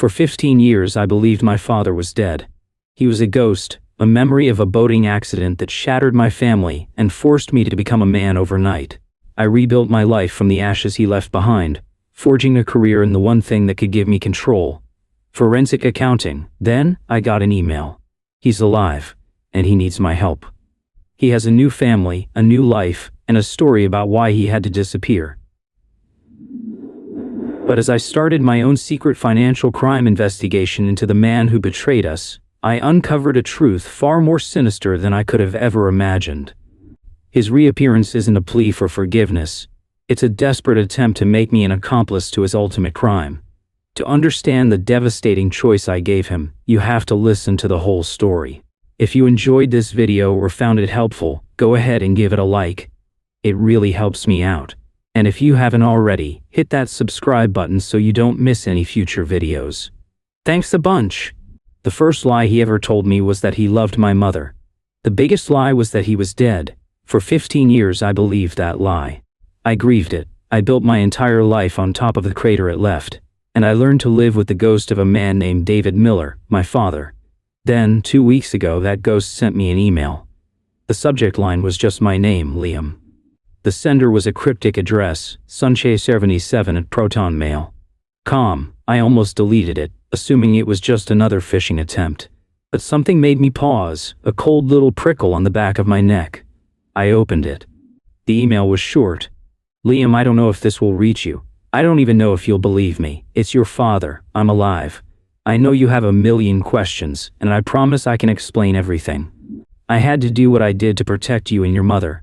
For 15 years I believed my father was dead. He was a ghost, a memory of a boating accident that shattered my family and forced me to become a man overnight. I rebuilt my life from the ashes he left behind, forging a career in the one thing that could give me control: forensic accounting. Then, I got an email. He's alive, and he needs my help. He has a new family, a new life, and a story about why he had to disappear. But as I started my own secret financial crime investigation into the man who betrayed us, I uncovered a truth far more sinister than I could have ever imagined. His reappearance isn't a plea for forgiveness. It's a desperate attempt to make me an accomplice to his ultimate crime. To understand the devastating choice I gave him, you have to listen to the whole story. If you enjoyed this video or found it helpful, go ahead and give it a like. It really helps me out. And if you haven't already, hit that subscribe button so you don't miss any future videos. Thanks a bunch. The first lie he ever told me was that he loved my mother. The biggest lie was that he was dead. For 15 years I believed that lie. I grieved it. I built my entire life on top of the crater it left. And I learned to live with the ghost of a man named David Miller, my father. Then, 2 weeks ago, that ghost sent me an email. The subject line was just my name, Liam. The sender was a cryptic address, sunche77@protonmail.com. I almost deleted it, assuming it was just another phishing attempt. But something made me pause, a cold little prickle on the back of my neck. I opened it. The email was short. Liam, I don't know if this will reach you. I don't even know if you'll believe me. It's your father. I'm alive. I know you have a million questions, and I promise I can explain everything. I had to do what I did to protect you and your mother.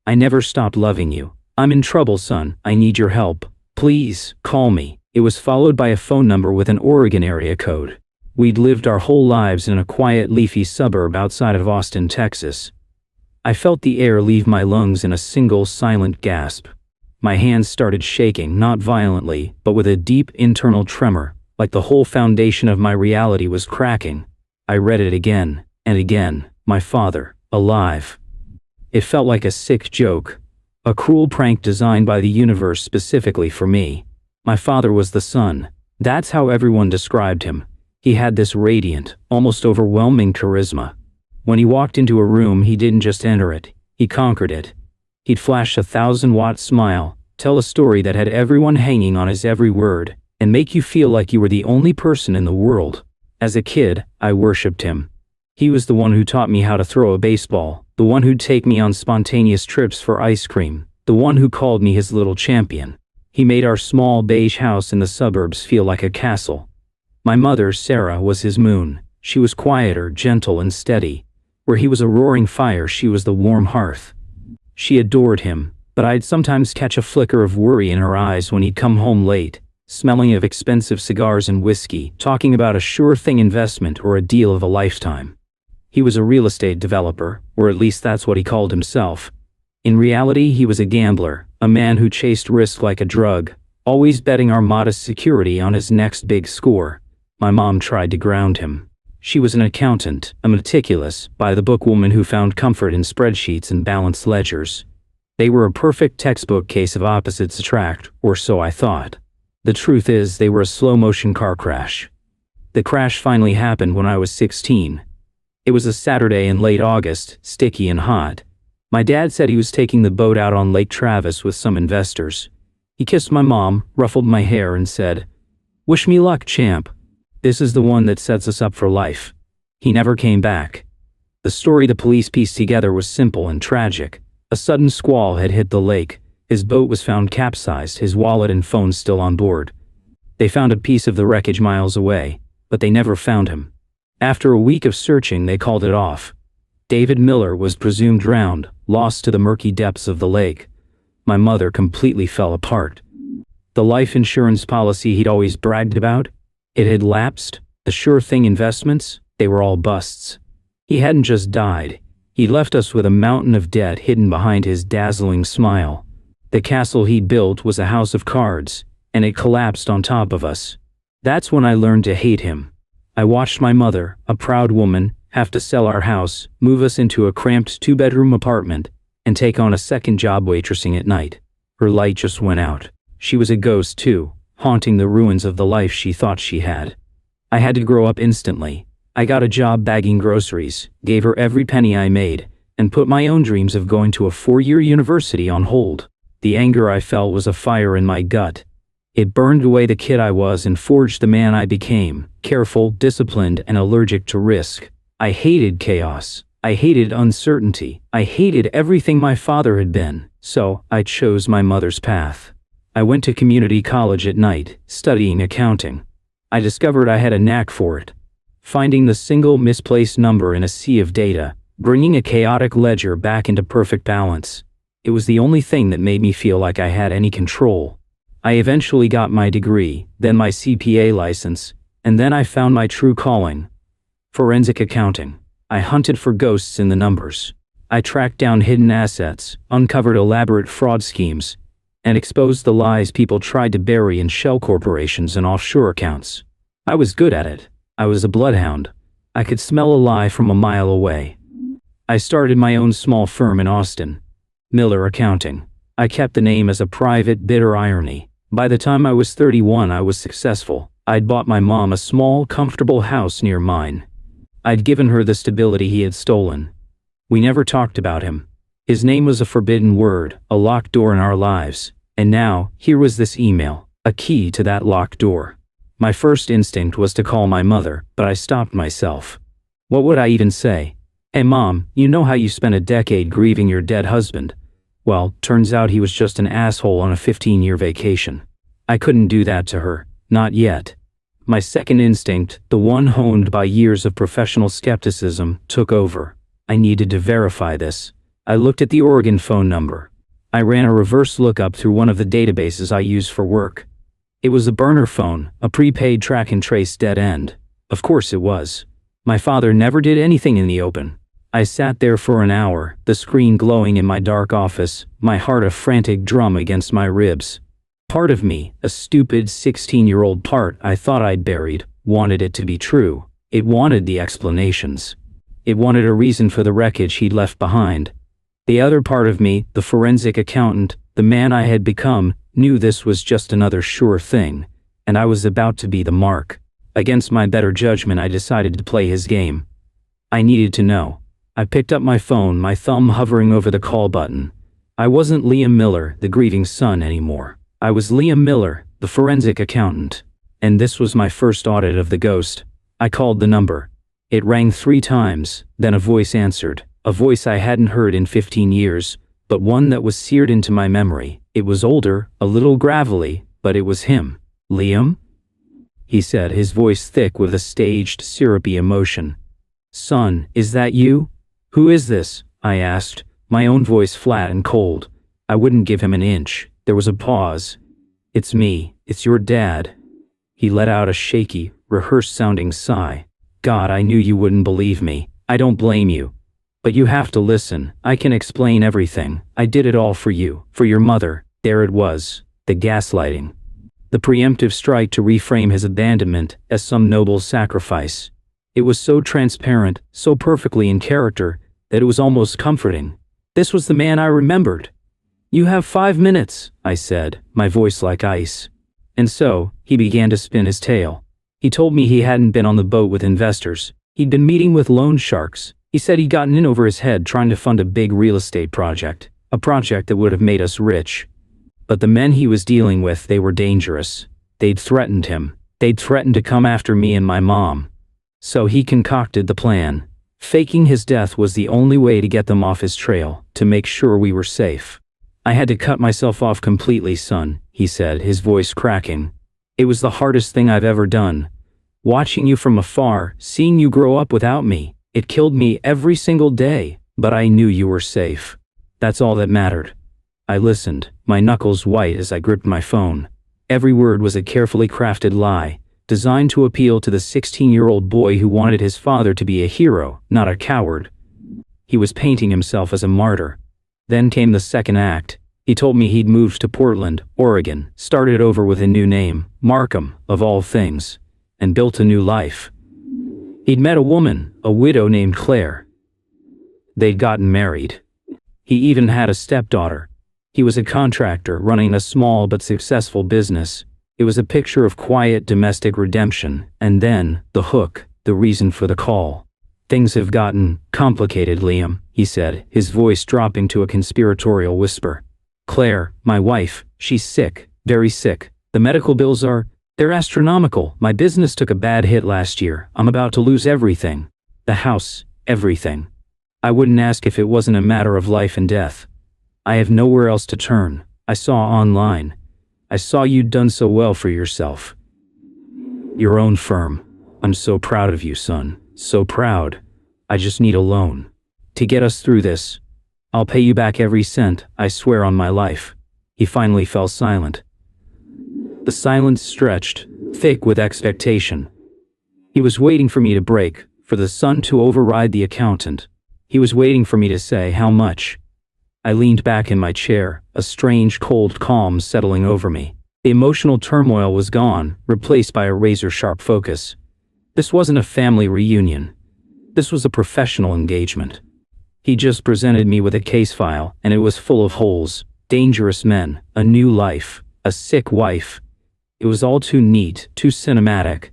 I never stopped loving you. I'm in trouble, son. I need your help. Please, call me. It was followed by a phone number with an Oregon area code. We'd lived our whole lives in a quiet, leafy suburb outside of Austin, Texas. I felt the air leave my lungs in a single silent gasp. My hands started shaking, not violently, but with a deep internal tremor, like the whole foundation of my reality was cracking. I read it again and again. My father, alive. It felt like a sick joke, a cruel prank designed by the universe specifically for me. My father was the sun. That's how everyone described him. He had this radiant, almost overwhelming charisma. When he walked into a room, he didn't just enter it, he conquered it. He'd flash a 1,000-watt smile, tell a story that had everyone hanging on his every word, and make you feel like you were the only person in the world. As a kid, I worshipped him. He was the one who taught me how to throw a baseball, the one who'd take me on spontaneous trips for ice cream, the one who called me his little champion. He made our small beige house in the suburbs feel like a castle. My mother, Sarah, was his moon. She was quieter, gentle, and steady. Where he was a roaring fire, she was the warm hearth. She adored him, but I'd sometimes catch a flicker of worry in her eyes when he'd come home late, smelling of expensive cigars and whiskey, talking about a sure-thing investment or a deal of a lifetime. He was a real estate developer, or at least that's what he called himself. In reality, he was a gambler, a man who chased risk like a drug, always betting our modest security on his next big score. My mom tried to ground him. She was an accountant, a meticulous, by-the-book woman who found comfort in spreadsheets and balanced ledgers. They were a perfect textbook case of opposites attract, or so I thought. The truth is, they were a slow-motion car crash. The crash finally happened when I was 16. It was a Saturday in late August, sticky and hot. My dad said he was taking the boat out on Lake Travis with some investors. He kissed my mom, ruffled my hair, and said, "Wish me luck, champ. This is the one that sets us up for life." He never came back. The story the police pieced together was simple and tragic. A sudden squall had hit the lake. His boat was found capsized, his wallet and phone still on board. They found a piece of the wreckage miles away, but they never found him. After a week of searching, they called it off. David Miller was presumed drowned, lost to the murky depths of the lake. My mother completely fell apart. The life insurance policy he'd always bragged about, it had lapsed. The sure-thing investments, they were all busts. He hadn't just died. He left us with a mountain of debt hidden behind his dazzling smile. The castle he'd built was a house of cards, and it collapsed on top of us. That's when I learned to hate him. I watched my mother, a proud woman, have to sell our house, move us into a cramped 2-bedroom apartment, and take on a second job waitressing at night. Her light just went out. She was a ghost too, haunting the ruins of the life she thought she had. I had to grow up instantly. I got a job bagging groceries, gave her every penny I made, and put my own dreams of going to a 4-year university on hold. The anger I felt was a fire in my gut. It burned away the kid I was and forged the man I became, careful, disciplined, and allergic to risk. I hated chaos. I hated uncertainty. I hated everything my father had been, so I chose my mother's path. I went to community college at night, studying accounting. I discovered I had a knack for it. Finding the single misplaced number in a sea of data, bringing a chaotic ledger back into perfect balance. It was the only thing that made me feel like I had any control. I eventually got my degree, then my CPA license, and then I found my true calling. Forensic accounting. I hunted for ghosts in the numbers. I tracked down hidden assets, uncovered elaborate fraud schemes, and exposed the lies people tried to bury in shell corporations and offshore accounts. I was good at it. I was a bloodhound. I could smell a lie from a mile away. I started my own small firm in Austin, Miller Accounting. I kept the name as a private, bitter irony. By the time I was 31, I was successful. I'd bought my mom a small, comfortable house near mine. I'd given her the stability he had stolen. We never talked about him. His name was a forbidden word, a locked door in our lives. And now, here was this email, a key to that locked door. My first instinct was to call my mother, but I stopped myself. What would I even say? Hey Mom, you know how you spent a decade grieving your dead husband? Well, turns out he was just an asshole on a 15-year vacation. I couldn't do that to her, not yet. My second instinct, the one honed by years of professional skepticism, took over. I needed to verify this. I looked at the Oregon phone number. I ran a reverse lookup through one of the databases I use for work. It was a burner phone, a prepaid track and trace dead end. Of course it was. My father never did anything in the open. I sat there for an hour, the screen glowing in my dark office, my heart a frantic drum against my ribs. Part of me, a stupid 16-year-old part I thought I'd buried, wanted it to be true. It wanted the explanations. It wanted a reason for the wreckage he'd left behind. The other part of me, the forensic accountant, the man I had become, knew this was just another sure thing, and I was about to be the mark. Against my better judgment, I decided to play his game. I needed to know. I picked up my phone, my thumb hovering over the call button. I wasn't Liam Miller, the grieving son, anymore. I was Liam Miller, the forensic accountant. And this was my first audit of the ghost. I called the number. It rang 3 times, then a voice answered. A voice I hadn't heard in 15 years, but one that was seared into my memory. It was older, a little gravelly, but it was him. Liam? He said, his voice thick with a staged, syrupy emotion. Son, is that you? Who is this? I asked, my own voice flat and cold. I wouldn't give him an inch. There was a pause. It's me. It's your dad. He let out a shaky, rehearsed-sounding sigh. God, I knew you wouldn't believe me. I don't blame you. But you have to listen. I can explain everything. I did it all for you, for your mother. There it was, the gaslighting. The preemptive strike to reframe his abandonment as some noble sacrifice. It was so transparent, so perfectly in character, that it was almost comforting. This was the man I remembered. You have 5 minutes, I said, my voice like ice. And so, he began to spin his tale. He told me he hadn't been on the boat with investors. He'd been meeting with loan sharks. He said he'd gotten in over his head trying to fund a big real estate project, a project that would have made us rich. But the men he was dealing with, they were dangerous. They'd threatened him. They'd threatened to come after me and my mom. So he concocted the plan. Faking his death was the only way to get them off his trail, to make sure we were safe. I had to cut myself off completely, son, he said, his voice cracking. It was the hardest thing I've ever done. Watching you from afar, seeing you grow up without me, it killed me every single day, but I knew you were safe. That's all that mattered. I listened, my knuckles white as I gripped my phone. Every word was a carefully crafted lie, designed to appeal to the 16-year-old boy who wanted his father to be a hero, not a coward. He was painting himself as a martyr. Then came the second act. He told me he'd moved to Portland, Oregon, started over with a new name, Markham, of all things, and built a new life. He'd met a woman, a widow named Claire. They'd gotten married. He even had a stepdaughter. He was a contractor running a small but successful business. It was a picture of quiet domestic redemption, and then, the hook, the reason for the call. "Things have gotten complicated, Liam," he said, his voice dropping to a conspiratorial whisper. "Claire, my wife, she's sick, very sick. The medical bills they're astronomical. My business took a bad hit last year. I'm about to lose everything. The house, everything. I wouldn't ask if it wasn't a matter of life and death. I have nowhere else to turn. I saw online. I saw you'd done so well for yourself. Your own firm. I'm so proud of you, son. So proud. I just need a loan. To get us through this. I'll pay you back every cent, I swear on my life." He finally fell silent. The silence stretched, thick with expectation. He was waiting for me to break, for the son to override the accountant. He was waiting for me to say how much. I leaned back in my chair, a strange cold calm settling over me. The emotional turmoil was gone, replaced by a razor-sharp focus. This wasn't a family reunion. This was a professional engagement. He just presented me with a case file, and it was full of holes, dangerous men, a new life, a sick wife. It was all too neat, too cinematic.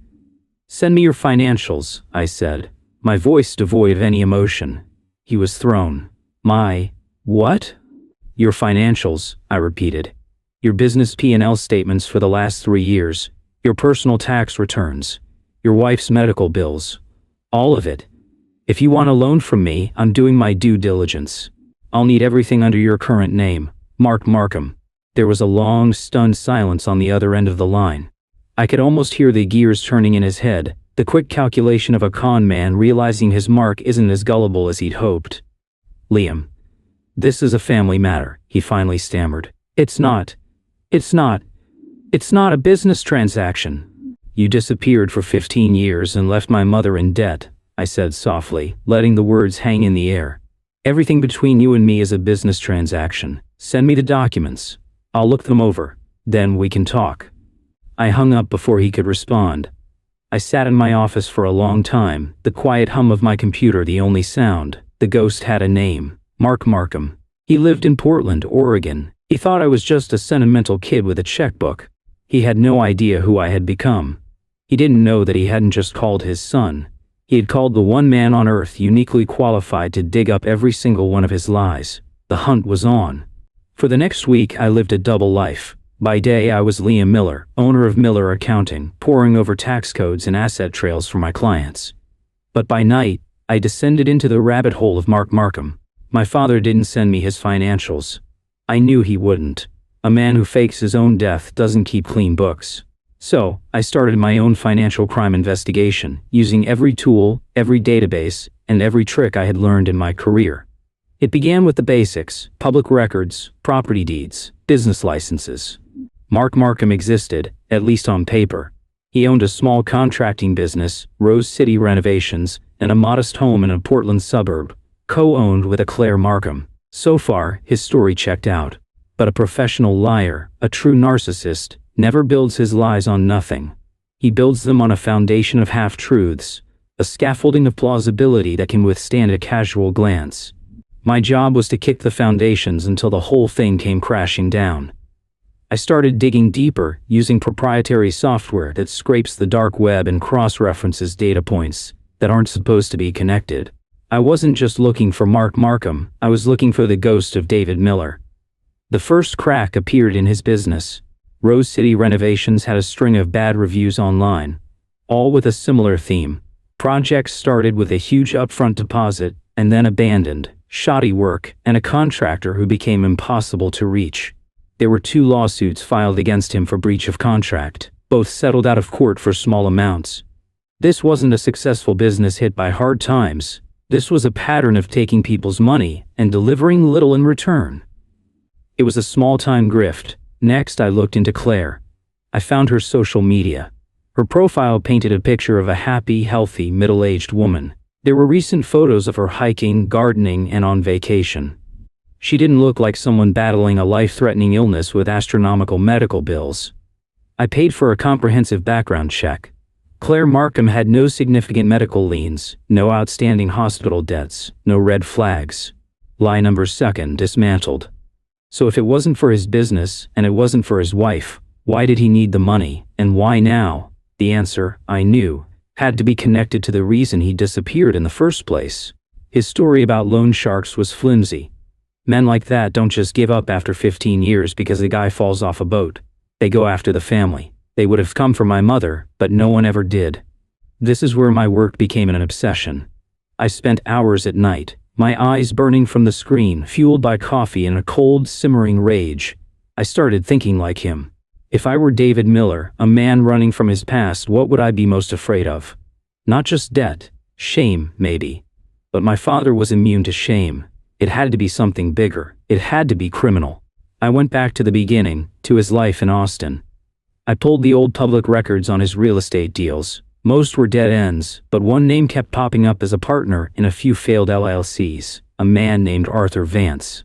"Send me your financials," I said, my voice devoid of any emotion. He was thrown. "My... what?" "Your financials," I repeated. "Your business P&L statements for the last 3 years, your personal tax returns, your wife's medical bills. All of it. If you want a loan from me, I'm doing my due diligence. I'll need everything under your current name, Mark Markham." There was a long, stunned silence on the other end of the line. I could almost hear the gears turning in his head, the quick calculation of a con man realizing his Mark isn't as gullible as he'd hoped. "Liam, this is a family matter," he finally stammered. It's not a business transaction. You disappeared for 15 years and left my mother in debt," I said softly, letting the words hang in the air. "Everything between you and me is a business transaction. Send me the documents. I'll look them over. Then we can talk." I hung up before he could respond. I sat in my office for a long time, the quiet hum of my computer the only sound. The ghost had a name, Mark Markham. He lived in Portland, Oregon. He thought I was just a sentimental kid with a checkbook. He had no idea who I had become. He didn't know that he hadn't just called his son. He had called the one man on earth uniquely qualified to dig up every single one of his lies. The hunt was on. For the next week, I lived a double life. By day, I was Liam Miller, owner of Miller Accounting, poring over tax codes and asset trails for my clients. But by night, I descended into the rabbit hole of Mark Markham. My father didn't send me his financials. I knew he wouldn't. A man who fakes his own death doesn't keep clean books. So, I started my own financial crime investigation, using every tool, every database, and every trick I had learned in my career. It began with the basics: public records, property deeds, business licenses. Mark Markham existed, at least on paper. He owned a small contracting business, Rose City Renovations, and a modest home in a Portland suburb, co-owned with a Claire Markham. So far, his story checked out. But a professional liar, a true narcissist, never builds his lies on nothing. He builds them on a foundation of half-truths, a scaffolding of plausibility that can withstand a casual glance. My job was to kick the foundations until the whole thing came crashing down. I started digging deeper, using proprietary software that scrapes the dark web and cross-references data points that aren't supposed to be connected. I wasn't just looking for Mark Markham, I was looking for the ghost of David Miller. The first crack appeared in his business. Rose City Renovations had a string of bad reviews online, all with a similar theme. Projects started with a huge upfront deposit and then abandoned, shoddy work, and a contractor who became impossible to reach. There were 2 lawsuits filed against him for breach of contract, both settled out of court for small amounts. This wasn't a successful business hit by hard times. This was a pattern of taking people's money and delivering little in return. It was a small-time grift. Next, I looked into Claire. I found her social media. Her profile painted a picture of a happy, healthy, middle-aged woman. There were recent photos of her hiking, gardening, and on vacation. She didn't look like someone battling a life-threatening illness with astronomical medical bills. I paid for a comprehensive background check. Claire Markham had no significant medical liens, no outstanding hospital debts, no red flags. Lie number 2 dismantled. So if it wasn't for his business, and it wasn't for his wife, Why did he need the money, and why now? The answer, I knew, had to be connected to the reason he disappeared in the first place. His story about loan sharks was flimsy. Men like that don't just give up after 15 years because a guy falls off a boat. They go after the family. They would have come for my mother, but no one ever did. This is where my work became an obsession. I spent hours at night, my eyes burning from the screen, fueled by coffee and a cold, simmering rage. I started thinking like him. If I were David Miller, a man running from his past, what would I be most afraid of? Not just debt, shame, maybe. But my father was immune to shame. It had to be something bigger. It had to be criminal. I went back to the beginning, to his life in Austin. I pulled the old public records on his real estate deals. Most were dead ends, but one name kept popping up as a partner in a few failed LLCs, a man named Arthur Vance.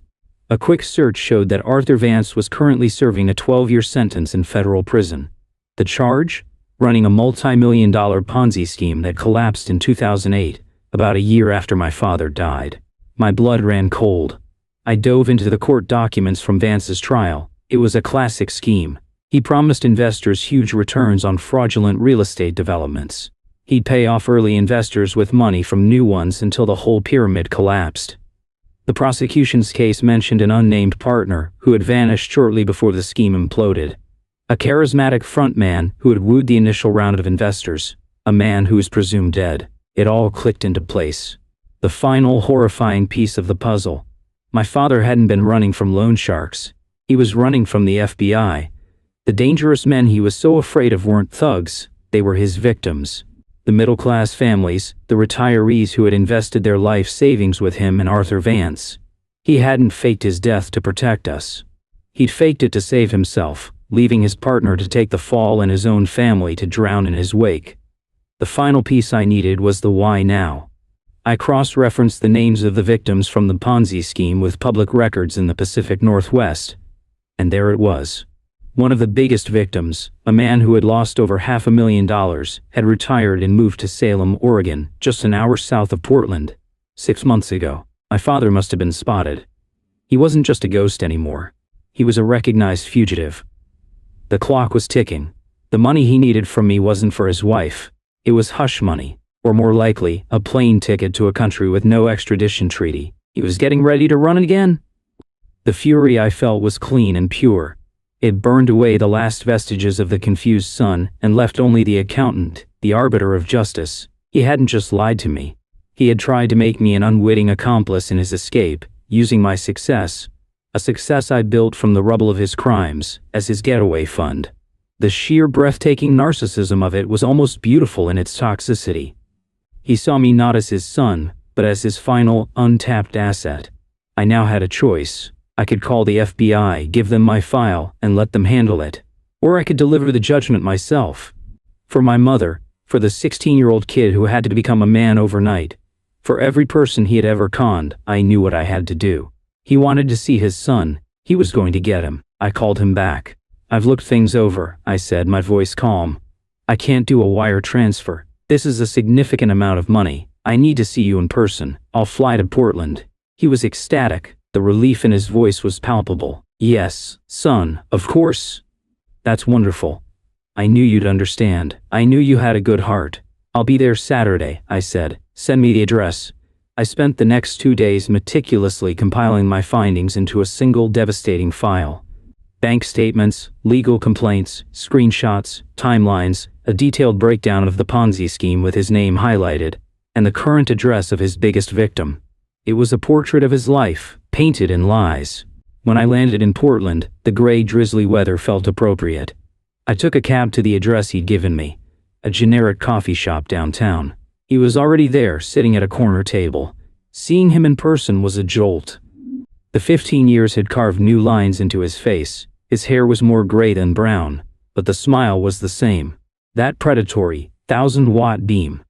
A quick search showed that Arthur Vance was currently serving a 12-year sentence in federal prison. The charge? Running a multi-million-dollar Ponzi scheme that collapsed in 2008, about a year after my father died. My blood ran cold. I dove into the court documents from Vance's trial. It was a classic scheme. He promised investors huge returns on fraudulent real estate developments. He'd pay off early investors with money from new ones until the whole pyramid collapsed. The prosecution's case mentioned an unnamed partner who had vanished shortly before the scheme imploded. A charismatic frontman who had wooed the initial round of investors. A man who was presumed dead. It all clicked into place. The final horrifying piece of the puzzle. My father hadn't been running from loan sharks. He was running from the FBI. The dangerous men he was so afraid of weren't thugs, they were his victims. The middle-class families, the retirees who had invested their life savings with him and Arthur Vance. He hadn't faked his death to protect us. He'd faked it to save himself, leaving his partner to take the fall and his own family to drown in his wake. The final piece I needed was the why now. I cross-referenced the names of the victims from the Ponzi scheme with public records in the Pacific Northwest. And there it was. One of the biggest victims, a man who had lost over $500,000, had retired and moved to Salem, Oregon, just an hour south of Portland. 6 months ago, my father must have been spotted. He wasn't just a ghost anymore. He was a recognized fugitive. The clock was ticking. The money he needed from me wasn't for his wife. It was hush money. Or more likely, a plane ticket to a country with no extradition treaty. He was getting ready to run again? The fury I felt was clean and pure. It burned away the last vestiges of the confused son and left only the accountant, the arbiter of justice. He hadn't just lied to me. He had tried to make me an unwitting accomplice in his escape, using my success, a success I built from the rubble of his crimes, as his getaway fund. The sheer breathtaking narcissism of it was almost beautiful in its toxicity. He saw me not as his son, but as his final, untapped asset. I now had a choice. I could call the FBI, give them my file, and let them handle it. Or I could deliver the judgment myself. For my mother, for the 16-year-old kid who had to become a man overnight. For every person he had ever conned, I knew what I had to do. He wanted to see his son. He was going to get him. I called him back. I've looked things over, I said, my voice calm. I can't do a wire transfer. This is a significant amount of money. I need to see you in person. I'll fly to Portland. He was ecstatic. The relief in his voice was palpable. Yes, son, of course. That's wonderful. I knew you'd understand. I knew you had a good heart. I'll be there Saturday, I said. Send me the address. I spent the next 2 days meticulously compiling my findings into a single devastating file. Bank statements, legal complaints, screenshots, timelines, a detailed breakdown of the Ponzi scheme with his name highlighted, and the current address of his biggest victim. It was a portrait of his life, painted in lies. When I landed in Portland, the gray, drizzly weather felt appropriate. I took a cab to the address he'd given me, a generic coffee shop downtown. He was already there, sitting at a corner table. Seeing him in person was a jolt. The 15 years had carved new lines into his face. His hair was more gray than brown, but the smile was the same. That predatory, 1,000-watt beam.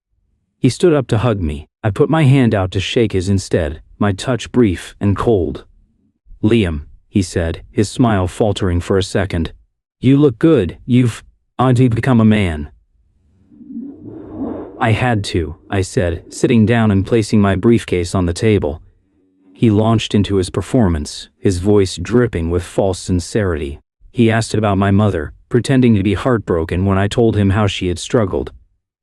He stood up to hug me. I put my hand out to shake his instead, my touch brief and cold. Liam, he said, his smile faltering for a second. You look good. You've become a man. I had to, I said, sitting down and placing my briefcase on the table. He launched into his performance, his voice dripping with false sincerity. He asked about my mother, pretending to be heartbroken when I told him how she had struggled.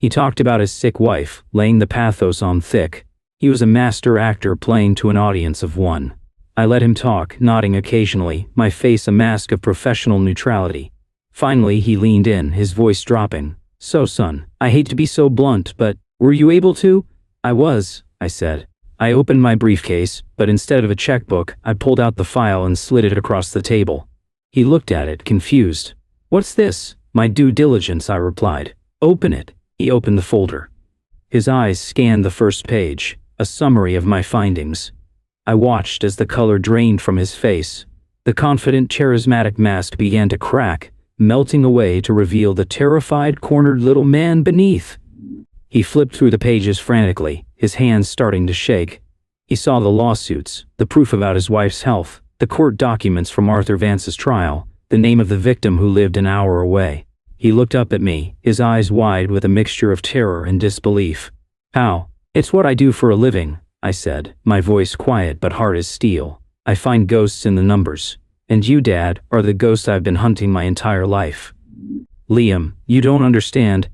He talked about his sick wife, laying the pathos on thick. He was a master actor playing to an audience of one. I let him talk, nodding occasionally, my face a mask of professional neutrality. Finally, he leaned in, his voice dropping. "So, son, I hate to be so blunt, but were you able to?" "I was," I said. I opened my briefcase, but instead of a checkbook, I pulled out the file and slid it across the table. He looked at it, confused. "What's this?" "My due diligence," I replied. "Open it." He opened the folder. His eyes scanned the first page, a summary of my findings. I watched as the color drained from his face. The confident, charismatic mask began to crack, melting away to reveal the terrified, cornered little man beneath. He flipped through the pages frantically, his hands starting to shake. He saw the lawsuits, the proof about his wife's health, the court documents from Arthur Vance's trial, the name of the victim who lived an hour away. He looked up at me, his eyes wide with a mixture of terror and disbelief. "How?" "It's what I do for a living," I said, my voice quiet but hard as steel. "I find ghosts in the numbers. And you, Dad, are the ghost I've been hunting my entire life." "Liam, you don't understand,"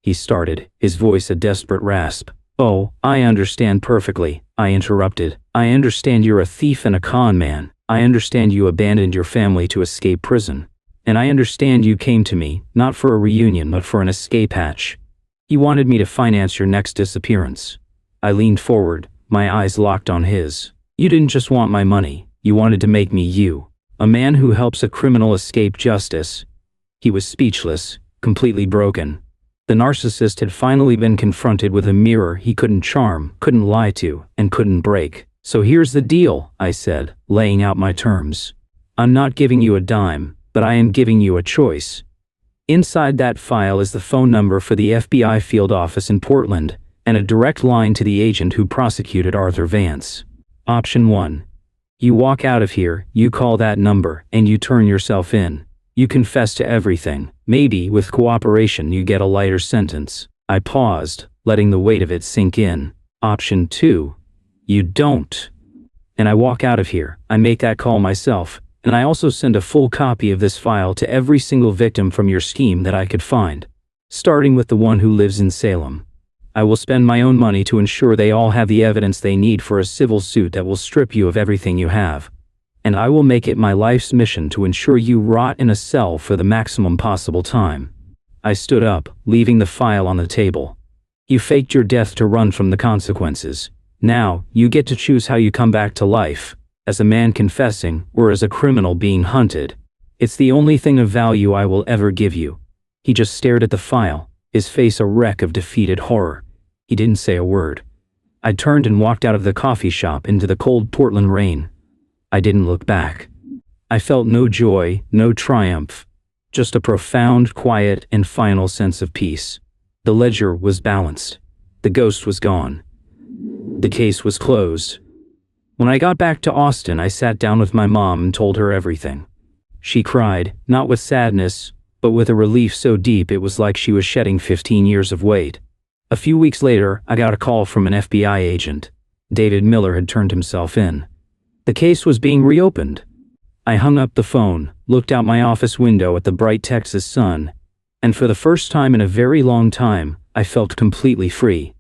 he started, his voice a desperate rasp. "Oh, I understand perfectly," I interrupted. "I understand you're a thief and a con man. I understand you abandoned your family to escape prison. And I understand you came to me, not for a reunion but for an escape hatch. You wanted me to finance your next disappearance." I leaned forward, my eyes locked on his. "You didn't just want my money, you wanted to make me you. A man who helps a criminal escape justice." He was speechless, completely broken. The narcissist had finally been confronted with a mirror he couldn't charm, couldn't lie to, and couldn't break. "So here's the deal," I said, laying out my terms. "I'm not giving you a dime, but I am giving you a choice. Inside that file is the phone number for the FBI field office in Portland, and a direct line to the agent who prosecuted Arthur Vance. Option 1. You walk out of here, you call that number, and you turn yourself in. You confess to everything. Maybe, with cooperation, you get a lighter sentence." I paused, letting the weight of it sink in. Option 2. You don't. And I walk out of here. I make that call myself, and I also send a full copy of this file to every single victim from your scheme that I could find, starting with the one who lives in Salem. I will spend my own money to ensure they all have the evidence they need for a civil suit that will strip you of everything you have. And I will make it my life's mission to ensure you rot in a cell for the maximum possible time. I stood up, leaving the file on the table. You faked your death to run from the consequences. Now, you get to choose how you come back to life, as a man confessing or as a criminal being hunted. It's the only thing of value I will ever give you. He just stared at the file, his face a wreck of defeated horror. He didn't say a word. I turned and walked out of the coffee shop into the cold Portland rain. I didn't look back. I felt no joy, no triumph, just a profound, quiet, and final sense of peace. The ledger was balanced. The ghost was gone. The case was closed. When I got back to Austin, I sat down with my mom and told her everything. She cried, not with sadness, but with a relief so deep it was like she was shedding 15 years of weight. A few weeks later, I got a call from an FBI agent. David Miller had turned himself in. The case was being reopened. I hung up the phone, looked out my office window at the bright Texas sun, and for the first time in a very long time, I felt completely free.